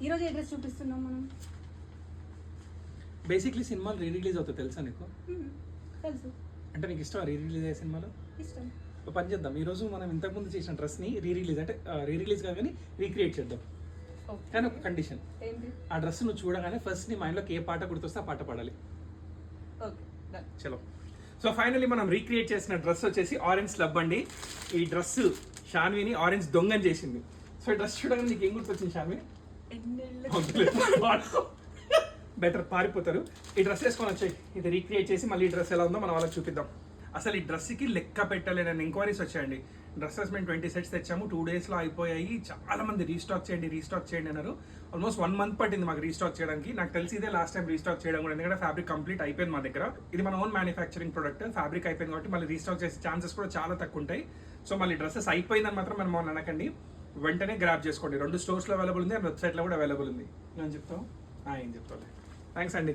ఈరోజు ఏ డ్రెస్ చూపిస్తున్నాం మనం? బేసిక్లీ సినిమాలు రీ రిలీజ్ అవుతాయి తెలుసా నీకు? తెలుసు. అంటే నీకు ఇష్టం రీ రిలీజ్ అయ్యే సినిమాలు? ఇష్టం. ఒక పని చేద్దాం, ఈరోజు మనం ఇంతకుముందు చేసిన డ్రెస్ని రీ రిలీజ్ అంటే రీ రిలీజ్ కానీ రీక్రియేట్ చేద్దాం. కానీ ఒక కండిషన్, ఆ డ్రెస్ నువ్వు చూడగానే ఫస్ట్ నీ మైండ్లోకి ఏ పాట గుర్తొస్తే ఆ పాట పాడాలి. చలో. సో ఫైనలీ మనం రీక్రియేట్ చేసిన డ్రెస్ వచ్చేసి ఆరెంజ్ స్లబ్ అండి. ఈ డ్రెస్ షాన్విని ఆరెంజ్ దొంగని చేసింది. సో ఈ డ్రెస్ చూడగానే నీకు ఏం గుర్తొచ్చింది షాన్వి? బెటర్ పారిపోతారు. ఈ డ్రెస్ వేసుకొని వచ్చాయి, ఇది రీక్రియేట్ చేసి మళ్ళీ ఈ డ్రెస్ ఎలా ఉందో మనం వాళ్ళకి చూపిద్దాం. అసలు ఈ డ్రెస్కి లెక్క పెట్టలేని ఎంక్వైరీస్ వచ్చాయండి. డ్రెస్సెస్ మేము 20 సెట్స్ తెచ్చాము, 2 డేస్లో అయిపోయాయి. చాలా మంది రీస్టాక్ చేయండి అన్నారు. ఆల్మోస్ట్ 1 మంత్ పట్టింది మాకు రీస్టాక్ చేయడానికి. నాకు తెలిసి ఇదే లాస్ట్ టైం రీస్టాక్ చేయడం కూడా, ఎందుకంటే ఫ్యాబ్రిక్ కంప్లీట్ అయిపోయింది మా దగ్గర. ఇది మన ఓన్ మ్యానుఫ్యాక్చరింగ్ ప్రొడక్ట్, ఫ్యాబ్రిక్ అయిపోయింది కాబట్టి మళ్ళీ రీస్టాక్ చేసే ఛాన్సెస్ కూడా చాలా తక్కువ ఉంటాయి. సో మళ్ళీ డ్రెస్సెస్ అయిపోయిందని మాత్రం మనం అనకండి, వెంటనే గ్రాప్ చేసుకోండి. 2 స్టోర్స్లో అవైలబుల్ ఉంది, అండ్ వెబ్సైట్లో కూడా అవైలబుల్ ఉంది. ఏం చెప్తావు? ఏం చెప్తావు? థ్యాంక్స్ అండి.